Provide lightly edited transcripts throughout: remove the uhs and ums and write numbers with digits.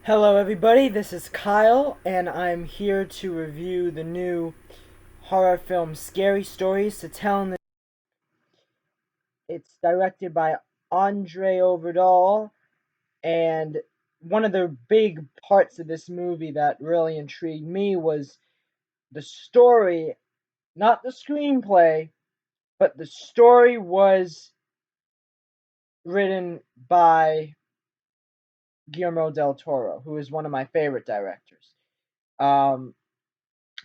Hello, everybody. This is Kyle, and I'm here to review the new horror film Scary Stories to Tell. It's directed by Andre Overdahl, and one of the big parts of this movie that really intrigued me was the story, not the screenplay, but the story was written by Guillermo del Toro, who is one of my favorite directors. Um,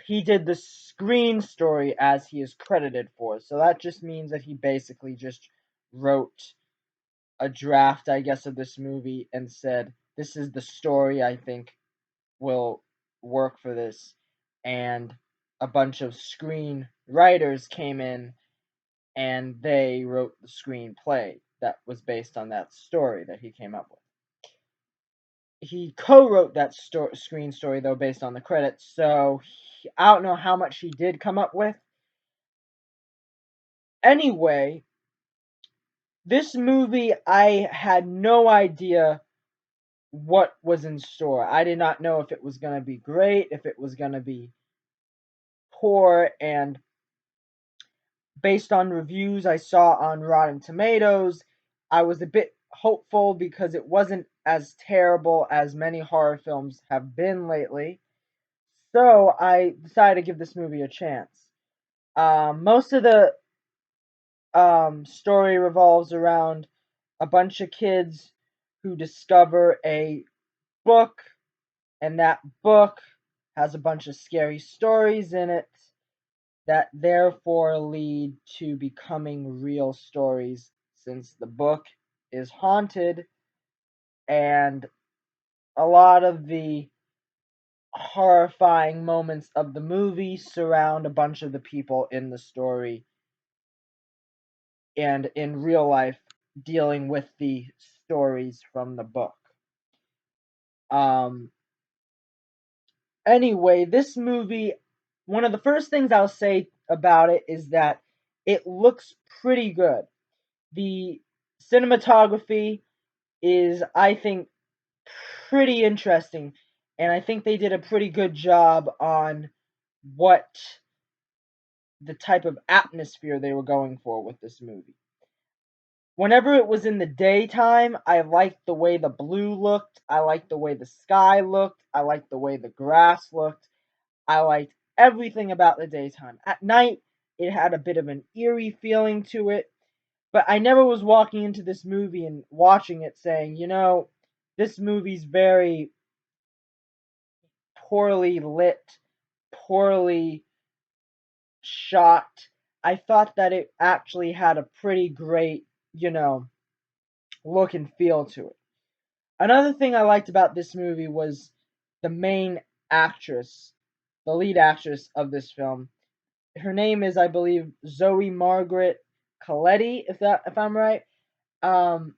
he did the screen story as he is credited for. So that just means that he basically just wrote a draft, I guess, of this movie and said, "This is the story I think will work for this." And a bunch of screen writers came in and they wrote the screenplay that was based on that story that he came up with. He co-wrote that screen story though based on the credits, so I don't know how much he did come up with. Anyway, this movie, I had no idea what was in store. I did not know if it was going to be great, if it was going to be poor, and based on reviews I saw on Rotten Tomatoes, I was a bit hopeful because it wasn't as terrible as many horror films have been lately. So I decided to give this movie a chance. Most of the story revolves around a bunch of kids who discover a book, and that book has a bunch of scary stories in it that therefore lead to becoming real stories since the book is haunted, and a lot of the horrifying moments of the movie surround a bunch of the people in the story and in real life dealing with the stories from the book. Um, Anyway, this movie, one of the first things I'll say about it is that it looks pretty good. The cinematography is, I think, pretty interesting, and I think they did a pretty good job on what the type of atmosphere they were going for with this movie. Whenever it was in the daytime, I liked the way the blue looked, I liked the way the sky looked, I liked the way the grass looked. I liked everything about the daytime. At night, it had a bit of an eerie feeling to it, but I never was walking into this movie and watching it saying, this movie's very poorly lit, poorly shot. I thought that it actually had a pretty great, look and feel to it. Another thing I liked about this movie was the main actress, the lead actress of this film. Her name is, I believe, Zoe Margaret Coletti, if I'm right. Um,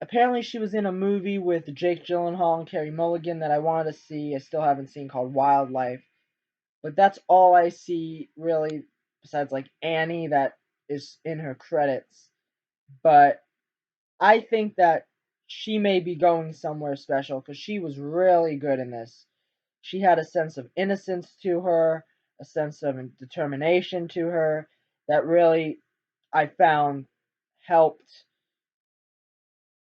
Apparently she was in a movie with Jake Gyllenhaal and Carey Mulligan that I wanted to see. I still haven't seen, called Wildlife, but that's all I see really, besides like Annie that is in her credits. But I think that she may be going somewhere special because she was really good in this. She had a sense of innocence to her, a sense of determination to her that really I found helped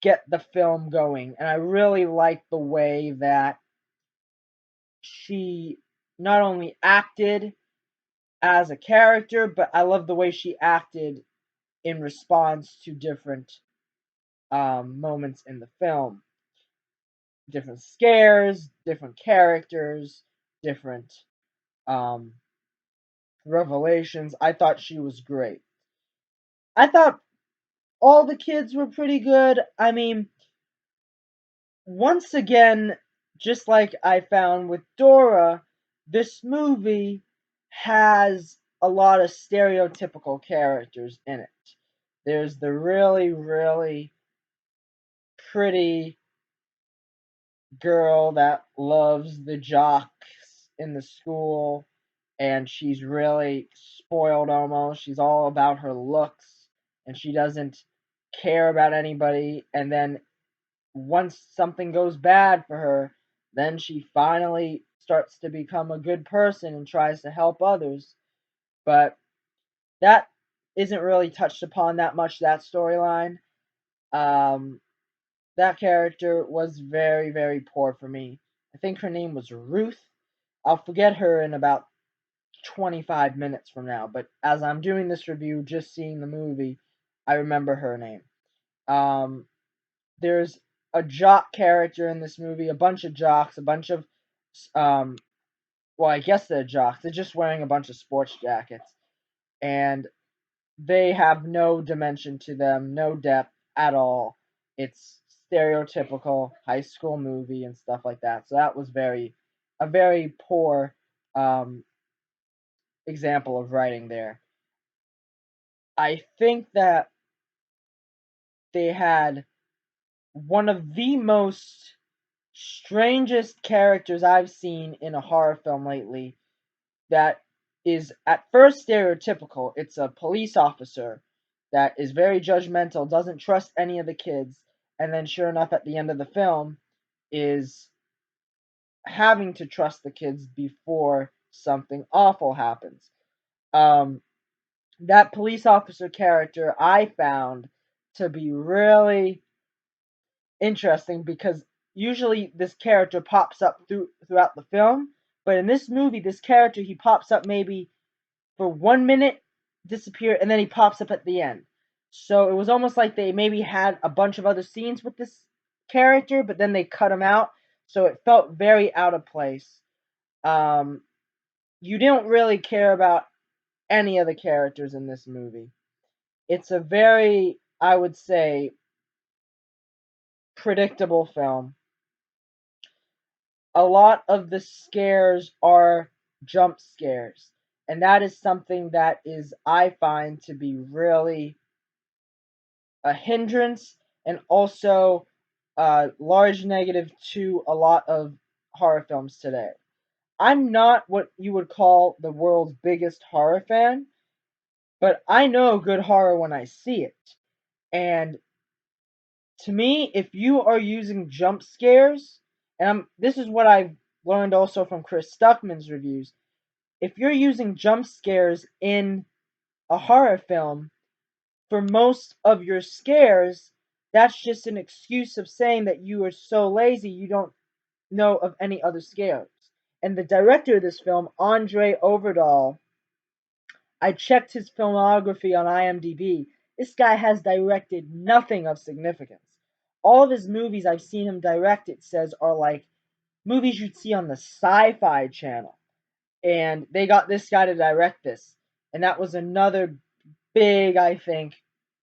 get the film going. And I really liked the way that she not only acted as a character, but I love the way she acted in response to different moments in the film. Different scares, different characters, different um, revelations. I thought she was great. I thought all the kids were pretty good. I mean, once again, just like I found with Dora, this movie has a lot of stereotypical characters in it. There's the really, really pretty girl that loves the jocks in the school, and she's really spoiled almost. She's all about her looks, and she doesn't care about anybody. And then once something goes bad for her, Then she finally starts to become a good person and tries to help others. But that isn't really touched upon that much, that storyline. Um, that character was very, very poor for me. I think her name was Ruth. I'll forget her in about 25 minutes from now, but as I'm doing this review, just seeing the movie, I remember her name. Um, there's a jock character in this movie, a bunch of jocks, a bunch of, um, well, I guess they're jocks. They're just wearing a bunch of sports jackets, and they have no dimension to them, no depth at all. It's stereotypical high school movie and stuff like that. So that was a very poor um, example of writing there. I think that they had one of the most strangest characters I've seen in a horror film lately that is at first stereotypical. It's a police officer that is very judgmental, doesn't trust any of the kids, and then sure enough at the end of the film is having to trust the kids before something awful happens. Um, that police officer character I found to be really interesting because usually this character pops up throughout the film, but in this movie, this character he pops up maybe for 1 minute, disappear, and then he pops up at the end. So it was almost like they maybe had a bunch of other scenes with this character, but then they cut him out, so it felt very out of place. Um, you don't really care about any of the characters in this movie. It's a very, I would say, predictable film. A lot of the scares are jump scares, and that is something that is I find to be really a hindrance and also a large negative to a lot of horror films today. I'm not what you would call the world's biggest horror fan, but I know good horror when I see it. And to me, if you are using jump scares, and this is what I've learned also from Chris Stuckman's reviews, if you're using jump scares in a horror film, for most of your scares, that's just an excuse of saying that you are so lazy you don't know of any other scares. And the director of this film, Andre Overdahl, I checked his filmography on IMDb. This guy has directed nothing of significance. All of his movies I've seen him direct, it says, are like movies you'd see on the Sci Fi Channel. And they got this guy to direct this. And that was another big, I think,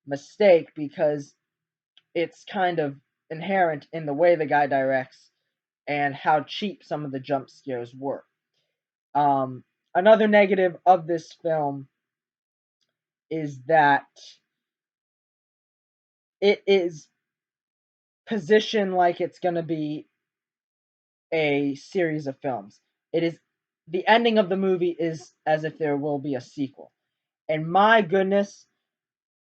mistake because it's kind of inherent in the way the guy directs and how cheap some of the jump scares were. Um, Another negative of this film is that it is positioned like it's going to be a series of films. It is the ending of the movie is as if there will be a sequel. And my goodness,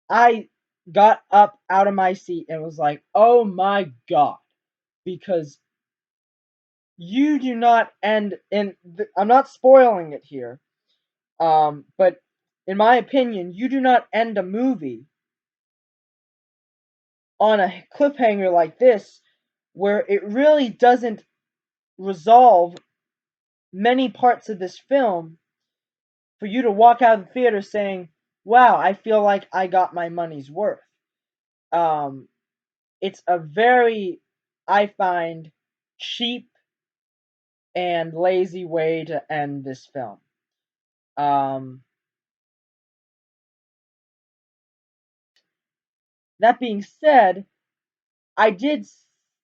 I got up out of my seat and was like, "Oh my god." Because you do not end in I'm not spoiling it here. But in my opinion, you do not end a movie on a cliffhanger like this where it really doesn't resolve many parts of this film for you to walk out of the theater saying, "Wow, I feel like I got my money's worth." Um, it's a very, I find, cheap and lazy way to end this film. Um, that being said, I did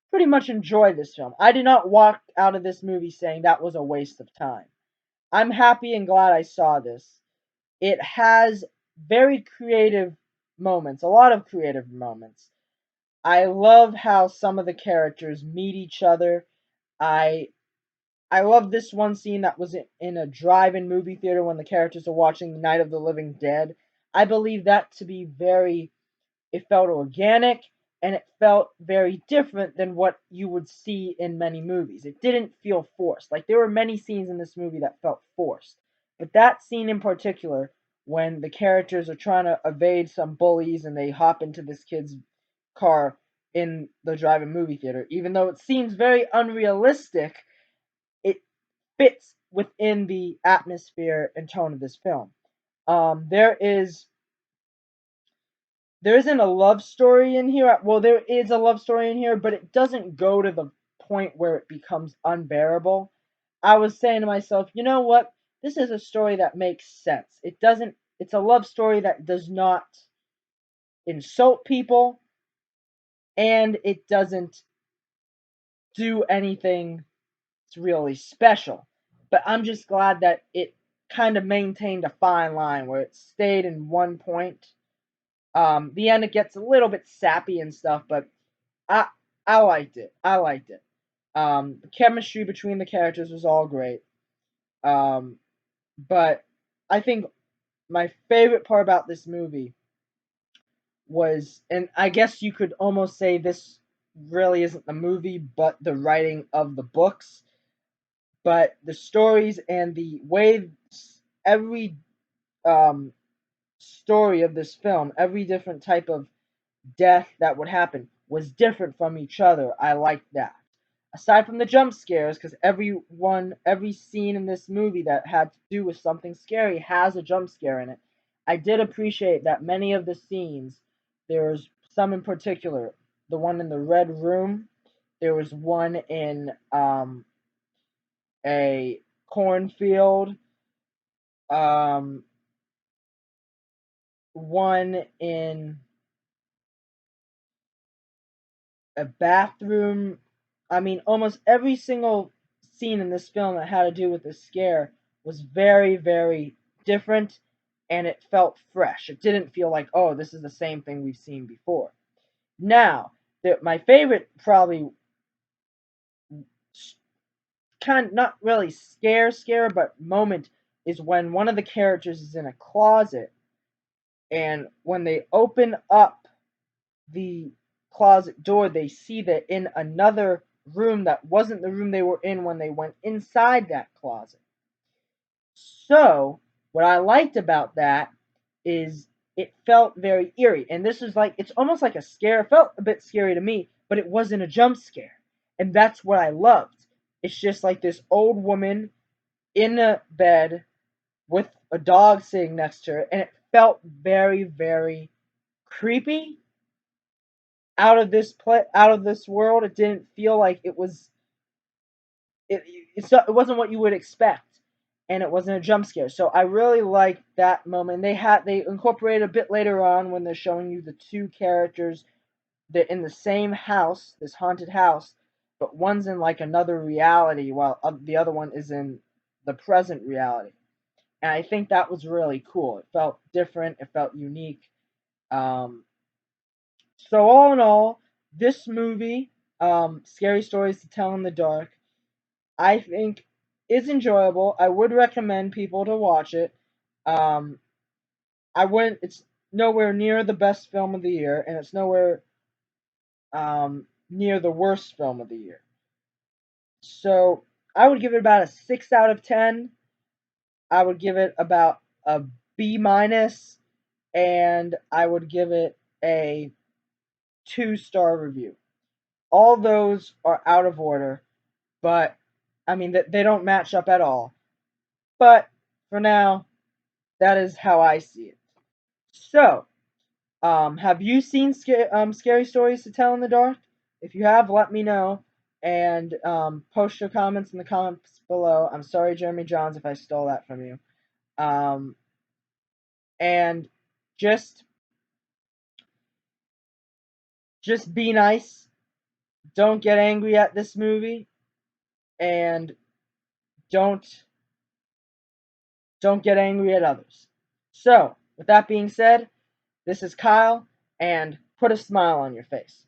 pretty much enjoy this film. I did not walk out of this movie saying that was a waste of time. I'm happy and glad I saw this. It has very creative moments, a lot of creative moments. I love how some of the characters meet each other. I I love this one scene that was in a drive-in movie theater when the characters are watching Night of the Living Dead. I believe that to be very, it felt organic, and it felt very different than what you would see in many movies. It didn't feel forced. Like, there were many scenes in this movie that felt forced, but that scene in particular, when the characters are trying to evade some bullies and they hop into this kid's car in the drive-in movie theater, even though it seems very unrealistic, it fits within the atmosphere and tone of this film. There is there isn't a love story in here. Well, there is a love story in here, but it doesn't go to the point where it becomes unbearable. I was saying to myself, you know what? This is a story that makes sense. It doesn't, it's a love story that does not insult people, and it doesn't do anything really special. But I'm just glad that it kind of maintained a fine line where it stayed in one point. The end, it gets a little bit sappy and stuff, but I I liked it. I liked it. The chemistry between the characters was all great. Um, but I think my favorite part about this movie was, and I guess you could almost say this really isn't the movie, but the writing of the books, but the stories and the way every um, story of this film, every different type of death that would happen was different from each other. I liked that. Aside from the jump scares, because every scene in this movie that had to do with something scary has a jump scare in it. I did appreciate that many of the scenes, there's some in particular, the one in the red room, there was one in a cornfield, um, one in a bathroom. I mean, almost every single scene in this film that had to do with the scare was very, very different, and it felt fresh. It didn't feel like, oh, this is the same thing we've seen before. Now, my favorite, probably kind of not really scare, but moment is when one of the characters is in a closet, and when they open up the closet door, they see that in another room that wasn't the room they were in when they went inside that closet. So, what I liked about that is it felt very eerie. And this is like, it's almost like a scare. It felt a bit scary to me, but it wasn't a jump scare. And that's what I loved. It's just like this old woman in a bed with a dog sitting next to her, and it felt very, very creepy, out of this world. It didn't feel like it was it wasn't what you would expect, and it wasn't a jump scare. So I really liked that moment. They incorporated a bit later on when they're showing you the two characters. They're in the same house, this haunted house, but one's in like another reality while the other one is in the present reality. And I think that was really cool. It felt different. It felt unique. Um, so all in all, this movie, Scary Stories to Tell in the Dark, I think is enjoyable. I would recommend people to watch it. Um, I wouldn't. It's nowhere near the best film of the year, and it's nowhere near the worst film of the year. So I would give it about a 6 out of 10. I would give it about a B minus, and I would give it a 2-star review. All those are out of order, but I mean they don't match up at all. But for now, that is how I see it. So, have you seen Scary Stories to Tell in the Dark? If you have, let me know, and post your comments in the comments below. I'm sorry, Jeremy Johns, if I stole that from you. Um, and just just be nice. Don't get angry at this movie, and don't don't get angry at others. So, with that being said, this is Kyle, and put a smile on your face.